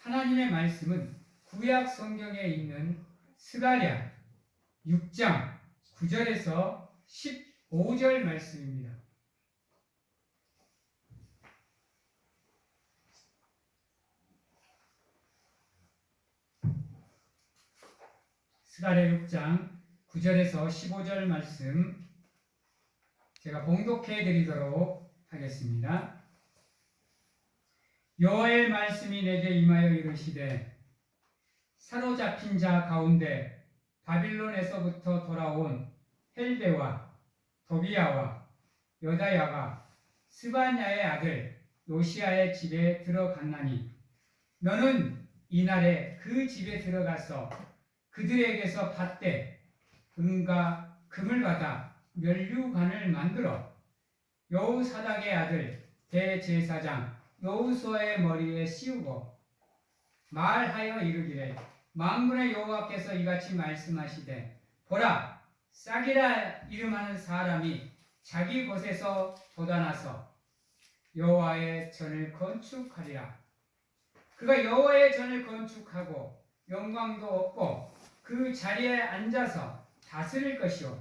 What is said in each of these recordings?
하나님의 말씀은 구약 성경에 있는 스가랴 6장 9절에서 15절 말씀입니다. 스가랴 6장 9절에서 15절 말씀 제가 봉독해 드리도록 하겠습니다. 여호와의 말씀이 내게 임하여 이르시되 사로잡힌 자 가운데 바빌론에서부터 돌아온 헬베와 도비야와 여다야가 스바냐의 아들 요시야의 집에 들어갔나니 너는 이날에 그 집에 들어가서 그들에게서 밭대 은과 금을 받아 면류관을 만들어 여호사닥의 아들 대제사장 여호수아의 머리에 씌우고 말하여 이르기를 만군의 여호와께서 이같이 말씀하시되 보라 싹이라 이름하는 사람이 자기 곳에서 돋아나서 여호와의 전을 건축하리라. 그가 여호와의 전을 건축하고 영광도 얻고 그 자리에 앉아서 다스릴 것이요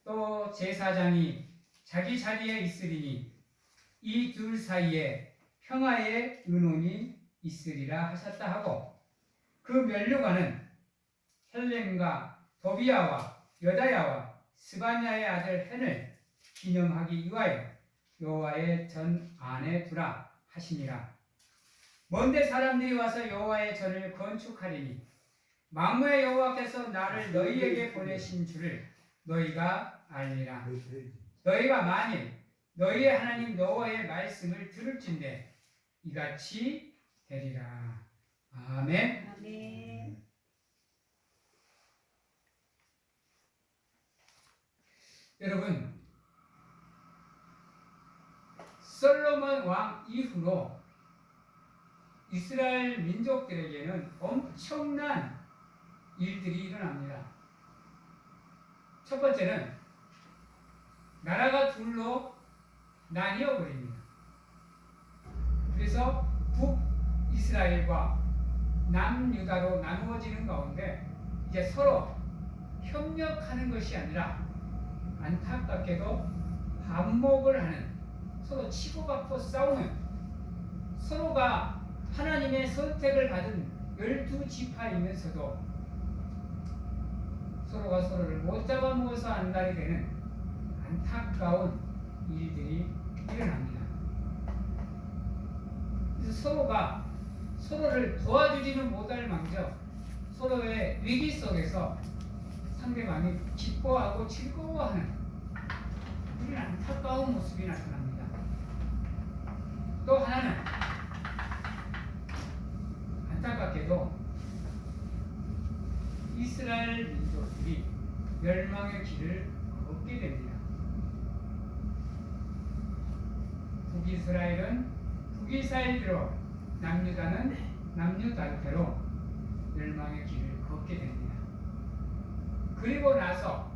또 제사장이 자기 자리에 있으리니 이 둘 사이에 평화의 은원이 있으리라 하셨다 하고 그 면류관은 헬렘과 도비야와 여다야와 스바냐의 아들 헨을 기념하기 위하여 여호와의 전 안에 두라 하시니라. 먼데 사람들이 와서 여호와의 전을 건축하리니 만군의 여호와께서 나를 너희에게 보내신 줄을 너희가 알리라. 너희가 만일 너희의 하나님 여호와의 말씀을 들을진대 이같이 되리라. 아멘. 아멘. 여러분, 솔로몬 왕 이후로 이스라엘 민족들에게는 엄청난 일들이 일어납니다. 첫 번째는 나라가 둘로 나뉘어 버립니다. 그래서 북이스라엘과 남유다로 나누어지는 가운데 이제 서로 협력하는 것이 아니라 안타깝게도 반목을 하는, 서로 치고받고 싸우는, 서로가 하나님의 선택을 받은 12지파이면서도 서로가 서로를 못 잡아먹어서 안달이 되는 안타까운 일들이 일어납니다. 그래서 서로가 서로를 도와주지는 못할 망정 서로의 위기 속에서 상대방이 기뻐하고 즐거워하는 그런 안타까운 모습이 나타납니다. 또 하나는 안타깝게도 이스라엘 민족들이 멸망의 길을 걷게 됩니다. 북이스라엘은 북이스라엘대로 남유다는 남유다대로 멸망의 길을 걷게 됩니다. 그리고 나서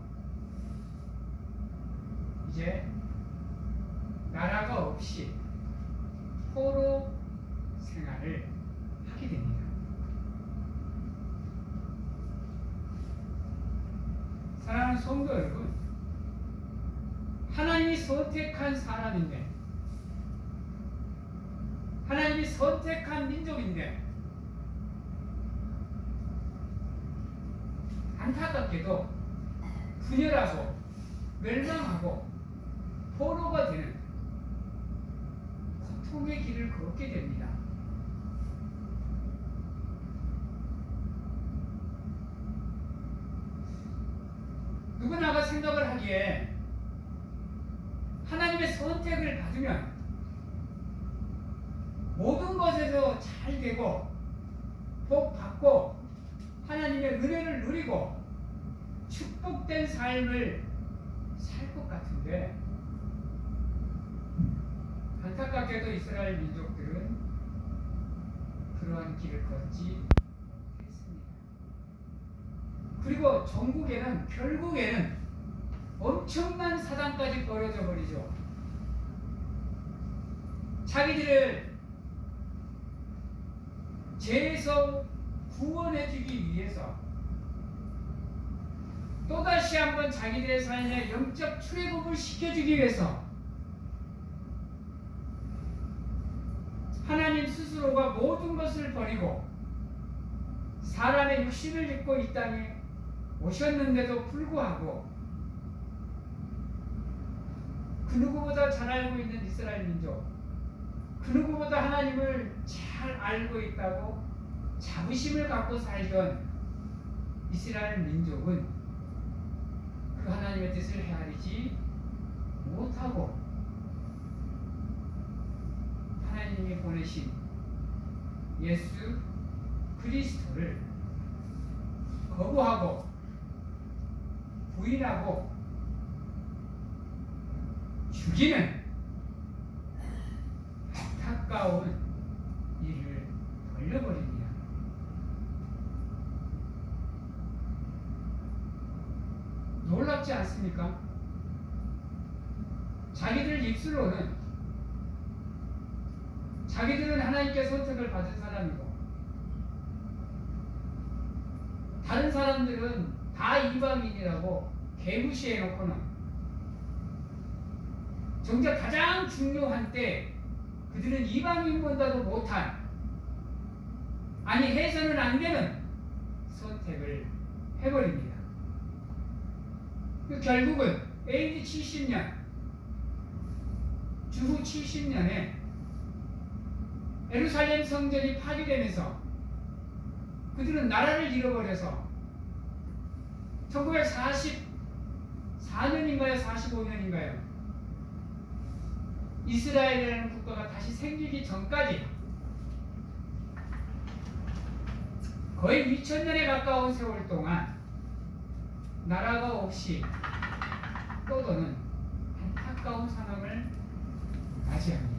이제 나라가 없이 포로 생활을 하게 됩니다. 사랑하는 성도 여러분, 하나님이 선택한 사람인데, 하나님이 선택한 민족인데, 안타깝게도 분열하고 멸망하고 포로가 되는 고통의 길을 걷게 됩니다. 누구나가 생각을 하기에 하나님의 선택을 받으면 모든 것에서 잘 되고 복 받고 하나님의 은혜를 누리고 축복된 삶을 살 것 같은데, 안타깝게도 이스라엘 민족들은 그러한 길을 걷지 못했습니다. 그리고 전국에는 결국에는 엄청난 사단까지 벌어져 버리죠. 자기들을 죄에서 구원해주기 위해서 또다시 한번 자기들의 삶에 영적 출애굽을 시켜주기 위해서 하나님 스스로가 모든 것을 버리고 사람의 육신을 입고 이 땅에 오셨는데도 불구하고 그 누구보다 잘 알고 있는 이스라엘 민족, 그 누구보다 하나님을 잘 알고 있다고 자부심을 갖고 살던 이스라엘 민족은 그 하나님의 뜻을 헤아리지 못하고 하나님이 보내신 예수 그리스도를 거부하고 부인하고 죽이는 안타까운 일을 벌려버립니다. 놀랍지 않습니까? 자기들 입술로는 자기들은 하나님께 선택을 받은 사람이고 다른 사람들은 다 이방인이라고 개무시해놓고는 정작 가장 중요한 때 그들은 이방인보다도 못한, 아니 해서는 안 되는 선택을 해버립니다. 결국은 AD 70년 주후 70년에 예루살렘 성전이 파괴되면서 그들은 나라를 잃어버려서 1944년인가요? 45년인가요? 이스라엘이라는 국가가 다시 생기기 전까지 거의 2000년에 가까운 세월 동안 나라가 없이 떠도는 안타까운 상황을 맞이합니다.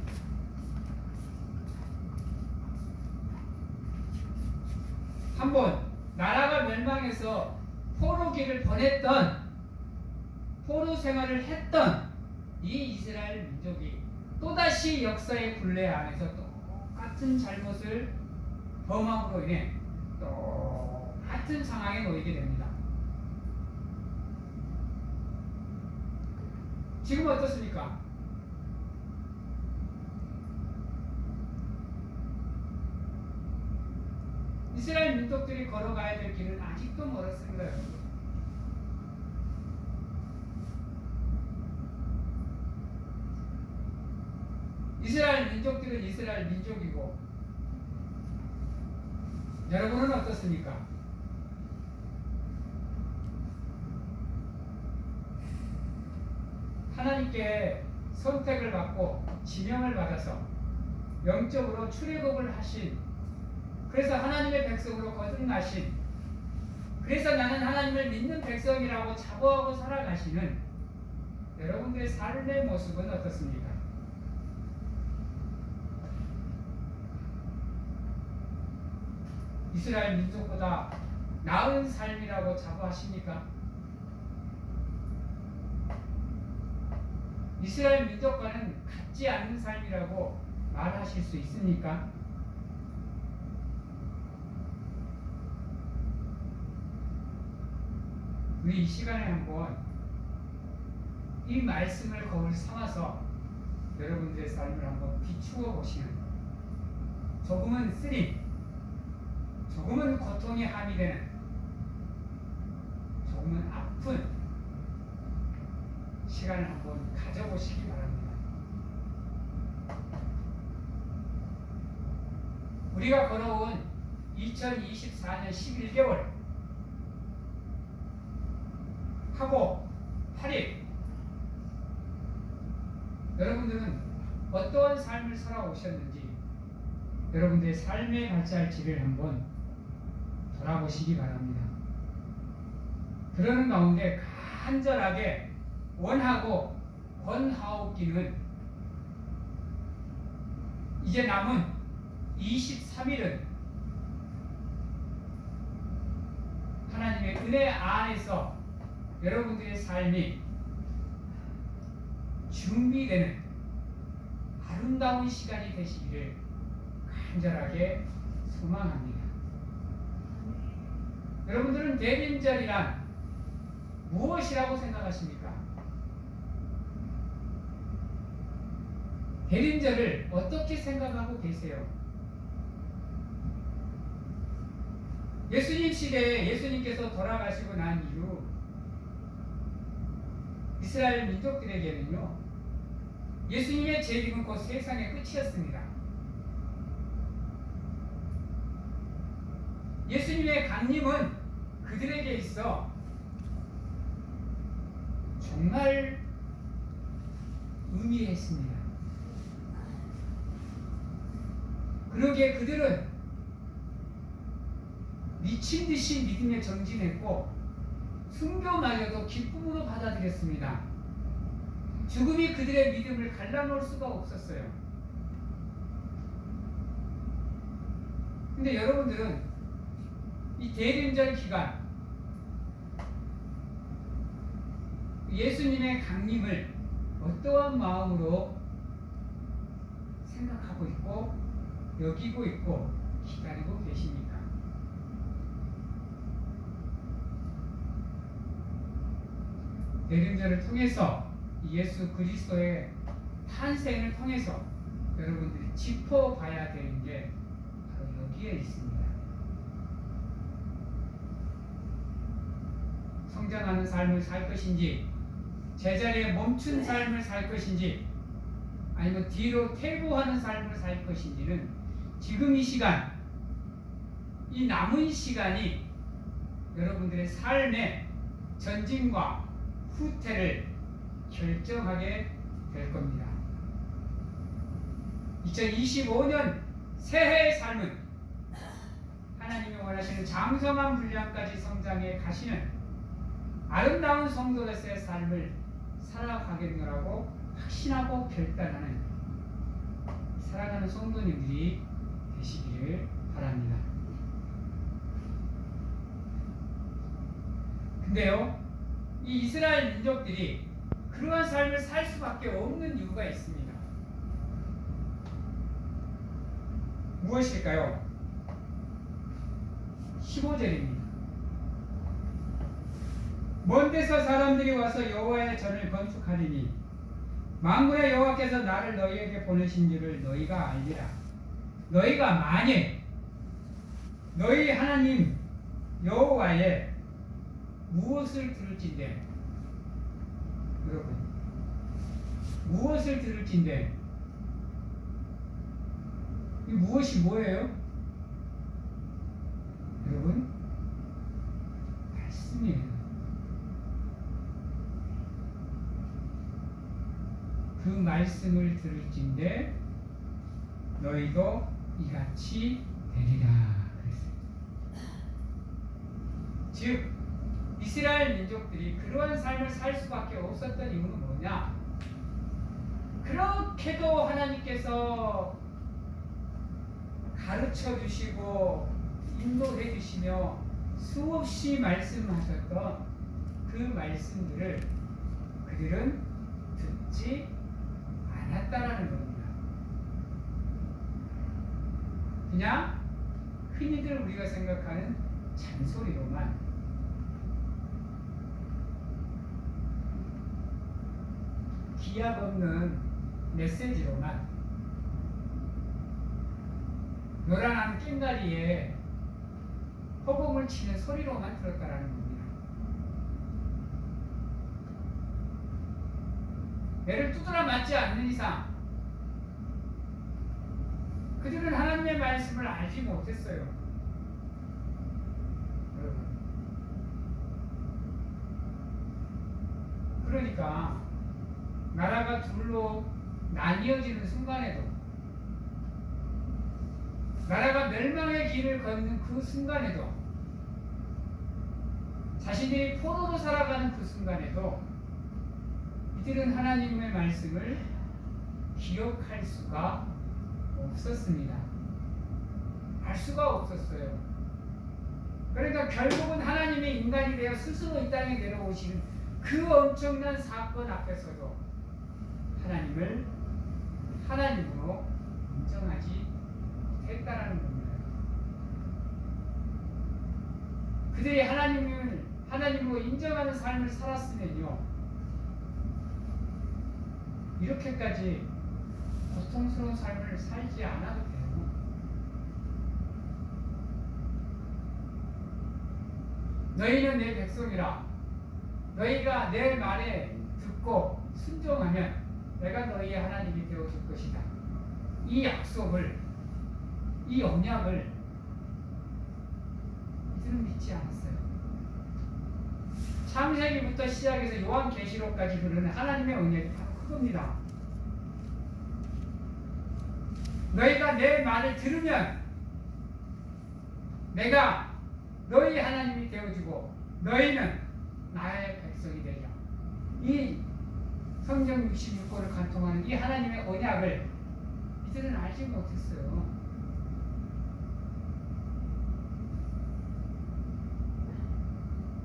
한번 나라가 멸망해서 포로기를 보냈던, 포로 생활을 했던 이 이스라엘 민족이 또다시 역사의 굴레 안에서 똑같은 잘못을 범함으로 인해 똑같은 상황에 놓이게 됩니다. 지금 어떻습니까? 이스라엘 민족들이 걸어가야 될 길은 아직도 멀었습니다. 여러분. 이스라엘 민족들은 이스라엘 민족이고 여러분은 어떻습니까? 하나님께 선택을 받고 지명을 받아서 영적으로 출애굽을 하신, 그래서 하나님의 백성으로 거듭나신, 그래서 나는 하나님을 믿는 백성이라고 자부하고 살아가시는 여러분들의 삶의 모습은 어떻습니까? 이스라엘 민족보다 나은 삶이라고 자부하십니까? 이스라엘 민족과는 같지 않은 삶이라고 말하실 수 있습니까? 우리 이 시간에 한번 이 말씀을 거울 삼아서 여러분들의 삶을 한번 비추어 보시는, 조금은 쓰림, 조금은 고통에 함이 되는, 조금은 아픈 시간을 한번 가져보시기 바랍니다. 우리가 걸어온 2024년 11개월 하고 8일, 여러분들은 어떠한 삶을 살아오셨는지 여러분들의 삶의 발자취를 한번 돌아보시기 바랍니다. 그러는 가운데 간절하게 원하고 권하옵기는 이제 남은 23일은 하나님의 은혜 안에서 여러분들의 삶이 준비되는 아름다운 시간이 되시기를 간절하게 소망합니다. 여러분들은 대림절이란 무엇이라고 생각하십니까? 대림절을 어떻게 생각하고 계세요? 예수님 시대에 예수님께서 돌아가시고 난 이후 이스라엘 민족들에게는요, 예수님의 재림은 곧 세상의 끝이었습니다. 예수님의 강림은 그들에게 있어 정말 의미했습니다. 그러기에 그들은 미친 듯이 믿음에 정진했고 순교마저도 기쁨으로 받아들였습니다. 죽음이 그들의 믿음을 갈라놓을 수가 없었어요. 근데 여러분들은 이 대림절 기간 예수님의 강림을 어떠한 마음으로 생각하고 있고 여기고 있고 기다리고 계십니까? 대림절을 통해서 예수 그리스도의 탄생을 통해서 여러분들이 짚어봐야 되는 게 바로 여기에 있습니다. 성장하는 삶을 살 것인지, 제자리에 멈춘 삶을 살 것인지, 아니면 뒤로 퇴보하는 삶을 살 것인지는 지금 이 시간, 이 남은 시간이 여러분들의 삶의 전진과 후퇴를 결정하게 될 겁니다. 2025년 새해의 삶은 하나님이 원하시는 장성한 분량까지 성장해 가시는 아름다운 성도로서의 삶을 살아가겠노라고 확신하고 결단하는 사랑하는 성도님들이 되시기를 바랍니다. 근데요, 이 이스라엘 민족들이 그러한 삶을 살 수밖에 없는 이유가 있습니다. 무엇일까요? 15절입니다. 먼 데서 사람들이 와서 여호와의 전을 건축하리니 만군의 여호와께서 나를 너희에게 보내신 줄을 너희가 알리라. 너희가 만일 너희 하나님 여호와의 무엇을 들을진대, 여러분, 무엇을 들을진대, 이 무엇이 뭐예요? 여러분, 말씀이에요. 그 말씀을 들을진대 너희도 이같이 되리라 그랬어요. 즉 이스라엘 민족들이 그러한 삶을 살 수밖에 없었던 이유는 뭐냐? 그렇게도 하나님께서 가르쳐 주시고 인도해 주시며 수없이 말씀하셨던 그 말씀들을 그들은 듣지 않았다라는 겁니다. 그냥 흔히들 우리가 생각하는 잔소리로만, 기약 없는 메시지로만, 요란한 꽹가리에 허공을 치는 소리로만 들었다라는 겁니다. 매를 두드려 맞지 않는 이상 그들은 하나님의 말씀을 알지 못했어요. 여러분, 그러니까 나라가 둘로 나뉘어지는 순간에도, 나라가 멸망의 길을 걷는 그 순간에도, 자신들이 포로로 살아가는 그 순간에도 이들은 하나님의 말씀을 기억할 수가 없었습니다. 알 수가 없었어요. 그러니까 결국은 하나님의 인간이 되어 스스로 이 땅에 내려오시는 그 엄청난 사건 앞에서도 하나님을 하나님으로 인정하지 못했다라는 겁니다. 그들이 하나님으로 인정하는 삶을 살았으면요, 이렇게까지 고통스러운 삶을 살지 않아도 돼요. 너희는 내 백성이라. 너희가 내 말에 듣고 순종하면 내가 너희의 하나님이 되어줄 것이다. 이 약속을, 이 언약을 이들은 믿지 않았어요. 창세기부터 시작해서 요한계시록까지 흐르는 하나님의 언약이 바로 그겁니다. 너희가 내 말을 들으면 내가 너희 하나님이 되어주고 너희는 나의 백성이 되리라. 이 성경 66권을 간통하는 이 하나님의 언약을 이들은 알지 못했어요.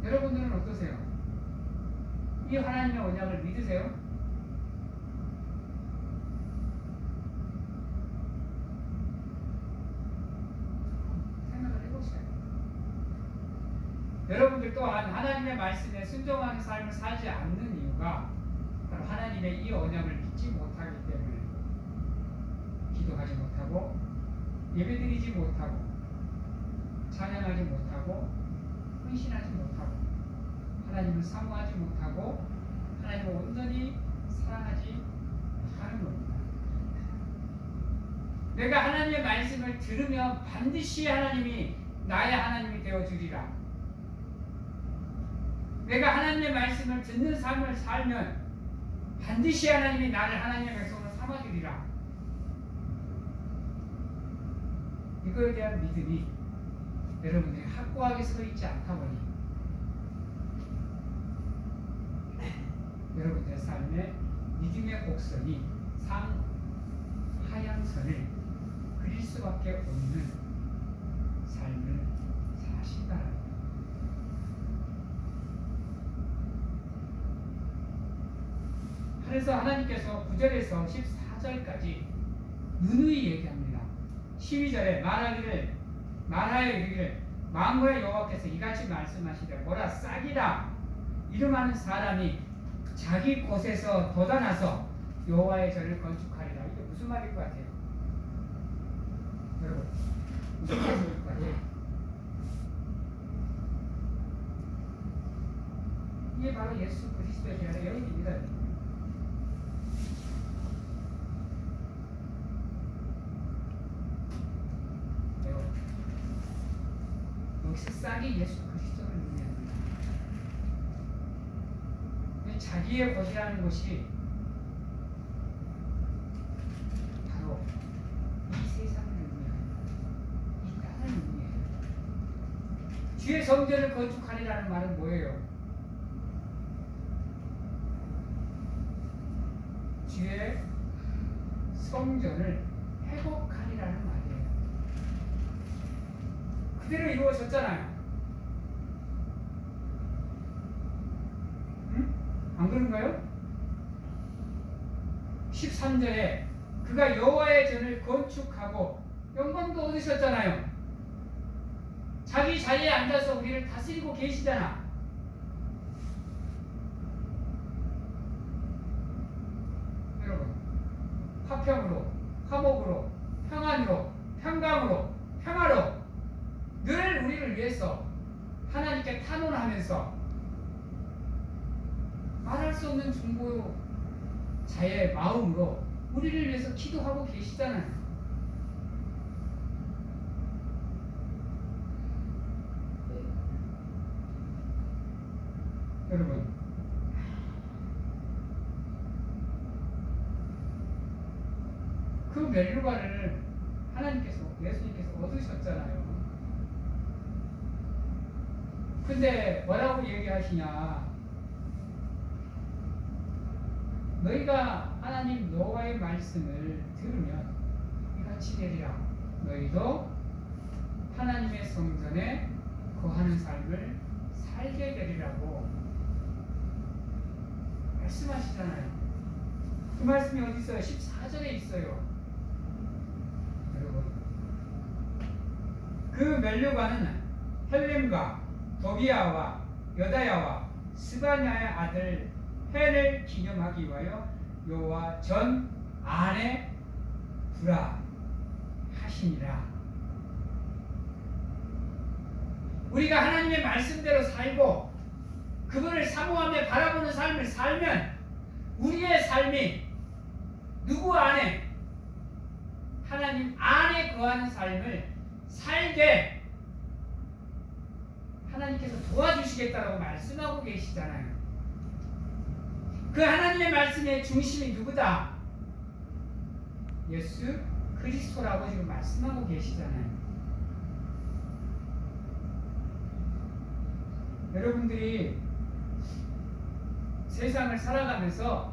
여러분들은 어떠세요? 이 하나님의 언약을 믿으세요? 여러분들 또한 하나님의 말씀에 순종하는 삶을 살지 않는 이유가 바로 하나님의 이 언약을 믿지 못하기 때문에 기도하지 못하고 예배드리지 못하고 찬양하지 못하고 헌신하지 못하고 하나님을 사모하지 못하고 하나님을 온전히 사랑하지 못하는 겁니다. 내가 하나님의 말씀을 들으면 반드시 하나님이 나의 하나님이 되어주리라. 내가 하나님의 말씀을 듣는 삶을 살면 반드시 하나님이 나를 하나님의 백성으로 삼아주리라. 이거에 대한 믿음이 여러분들이 확고하게 서 있지 않다 보니 여러분들의 삶에 믿음의 곡선이 상하향선을 그릴 수밖에 없는 삶을 사신다라는 그래서 하나님께서 9절에서 14절까지 누누이 얘기합니다. 12절에 말하여 이르기를 만군의 여호와께서 이같이 말씀하시되 보라 싹이라 이름하는 사람이 자기 곳에서 돋아나서 여호와의 절을 건축하리라. 이게 무슨 말일 것 같아요? 여러분 무슨 말일 것 같아요? 이게 바로 예수 그리스도에 대한 여인입니다. 여기서 싹이 예수 그리스도를 의미합니다. 자기의 것이라는 것이 바로 이 세상을 의미합니다. 이 땅을 의미해요. 주의 성전을 건축하리라는 말은 뭐예요? 주의 성전을 회복하리라는 말이에요. 그대로 이루어졌잖아요. 응? 안 그런가요? 13절에 그가 여호와의 전을 건축하고 영광도 얻으셨잖아요. 자기 자리에 앉아서 우리를 다스리고 계시잖아. 여러분, 화평으로, 화목으로, 평안으로, 평강으로, 평화로 늘 우리를 위해서 하나님께 탄원하면서 말할 수 없는 중보자의 마음으로 우리를 위해서 기도하고 계시잖아요. 여러분, 그 멜루가를 예수님께서 얻으셨잖아요. 근데 뭐라고 얘기하시냐? 너희가 하나님 여호와의 말씀을 들으면 이같이 되리라. 너희도 하나님의 성전에 거하는 삶을 살게 되리라고 말씀하시잖아요. 그 말씀이 어디 있어요? 14절에 있어요. 여러분, 그 멜류관은 헬렘과 도비야와 여다야와 스바냐의 아들 헬을 기념하기 위하여 여호와 전 안에 두라 하시니라. 우리가 하나님의 말씀대로 살고 그분을 사모하며 바라보는 삶을 살면 우리의 삶이 누구 안에? 하나님 안에 거하는 삶을 살게 하나님께서 도와주시겠다라고 말씀하고 계시잖아요. 그 하나님의 말씀의 중심이 누구다? 예수 그리스도라고 지금 말씀하고 계시잖아요. 여러분들이 세상을 살아가면서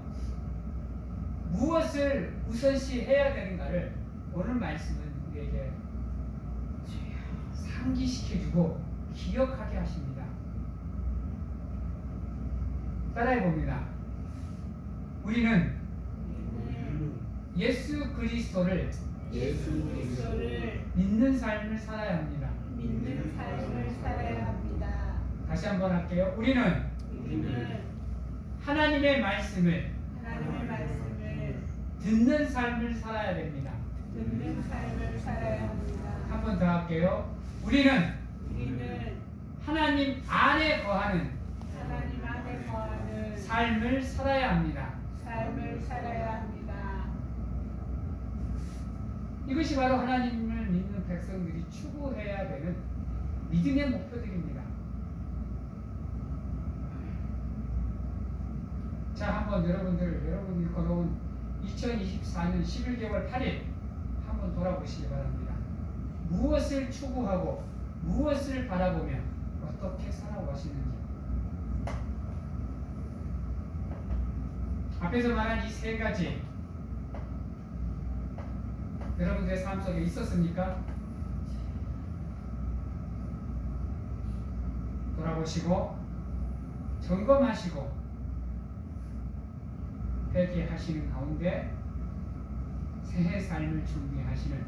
무엇을 우선시 해야 되는가를 오늘 말씀은 우리에게 상기시켜주고 기억하게 하십니다. 따라해 봅니다. 우리는 예수 그리스도를 믿는 삶을 살아야 합니다. 다시 한번 할게요. 우리는 하나님의 말씀을 듣는 삶을 살아야 됩니다. 한 번 더 할게요. 우리는 하나님 안에 거하는 삶을 살아야 합니다. 이것이 바로 하나님을 믿는 백성들이 추구해야 되는 믿음의 목표들입니다. 자, 한번 여러분이 걸어온 2024년 11개월 8일 한번 돌아보시기 바랍니다. 무엇을 추구하고 무엇을 바라보며 어떻게 살아가시는지. 앞에서 말한 이 세 가지 여러분들의 삶 속에 있었습니까? 돌아보시고 점검하시고 회개하시는 가운데 새해 삶을 준비하시는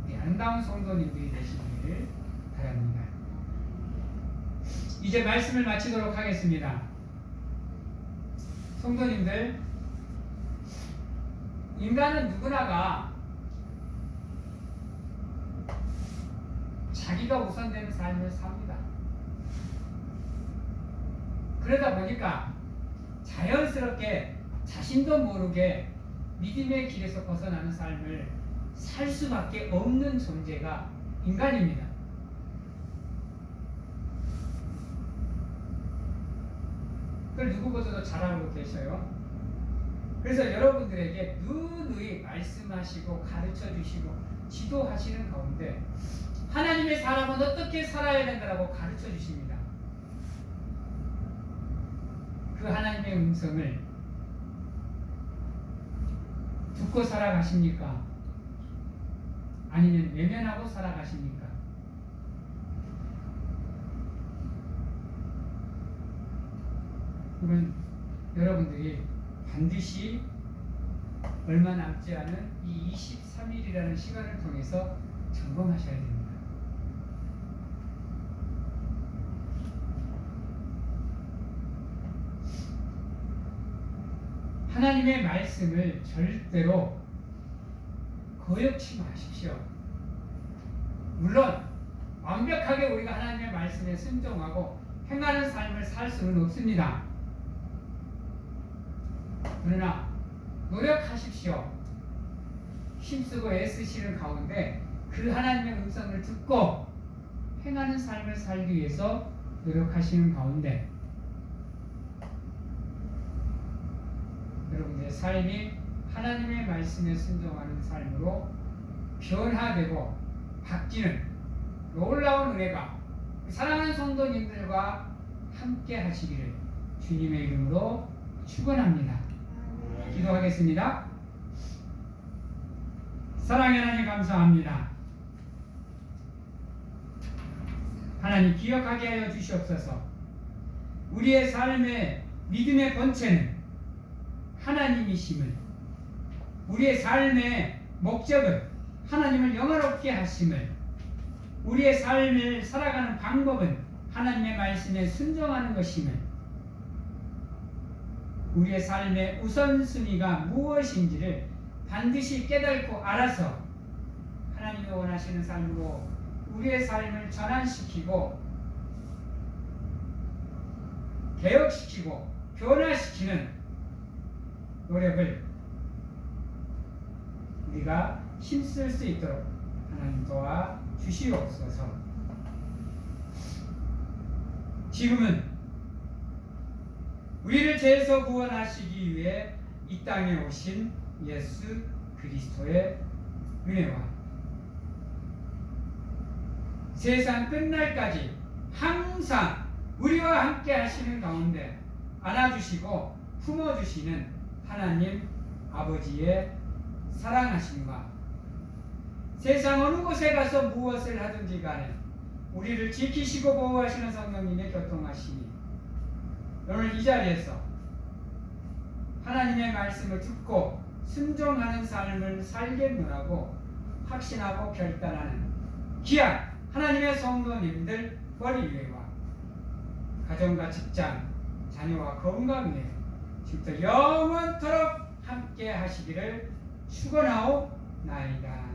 우리 아름다운 성도님들이 되시기를 바랍니다. 이제 말씀을 마치도록 하겠습니다. 성도님들, 인간은 누구나가 자기가 우선되는 삶을 삽니다. 그러다 보니까 자연스럽게 자신도 모르게 믿음의 길에서 벗어나는 삶을 살 수밖에 없는 존재가 인간입니다. 그걸 누구보다도 잘 알고 계셔요. 그래서 여러분들에게 누누이 말씀하시고 가르쳐 주시고 지도하시는 가운데 하나님의 사람은 어떻게 살아야 된다고 가르쳐 주십니다. 그 하나님의 음성을 듣고 살아가십니까? 아니면 외면하고 살아가십니까? 그러면 여러분들이 반드시 얼마 남지 않은 이 23일이라는 시간을 통해서 점검하셔야 됩니다. 하나님의 말씀을 절대로 거역치 마십시오. 물론 완벽하게 우리가 하나님의 말씀에 순종하고 행하는 삶을 살 수는 없습니다. 그러나 노력하십시오. 힘쓰고 애쓰시는 가운데 그 하나님의 음성을 듣고 행하는 삶을 살기 위해서 노력하시는 가운데 여러분들의 삶이 하나님의 말씀에 순종하는 삶으로 변화되고 바뀌는 놀라운 은혜가 사랑하는 성도님들과 함께 하시기를 주님의 이름으로 축원합니다. 기도하겠습니다. 사랑의 하나님 감사합니다. 하나님 기억하게 하여 주시옵소서. 우리의 삶의 믿음의 본체는 하나님이심을, 우리의 삶의 목적은 하나님을 영화롭게 하심을, 우리의 삶을 살아가는 방법은 하나님의 말씀에 순종하는 것임을, 우리의 삶의 우선순위가 무엇인지를 반드시 깨닫고 알아서 하나님이 원하시는 삶으로 우리의 삶을 전환시키고 개혁시키고 변화시키는 노력을 우리가 힘쓸 수 있도록 하나님 도와 주시옵소서. 지금은 우리를 죄에서 구원하시기 위해 이 땅에 오신 예수 그리스도의 은혜와 세상 끝날까지 항상 우리와 함께 하시는 가운데 안아주시고 품어주시는 하나님 아버지의 사랑하심과 세상 어느 곳에 가서 무엇을 하든지 간에 우리를 지키시고 보호하시는 성령님의 교통하심이 오늘 이 자리에서 하나님의 말씀을 듣고 순종하는 삶을 살겠노라고 확신하고 결단하는 귀한 하나님의 성도님들 머리위와 가정과 직장, 자녀와 건강에 지금부터 영원토록 함께 하시기를 축원하옵나이다.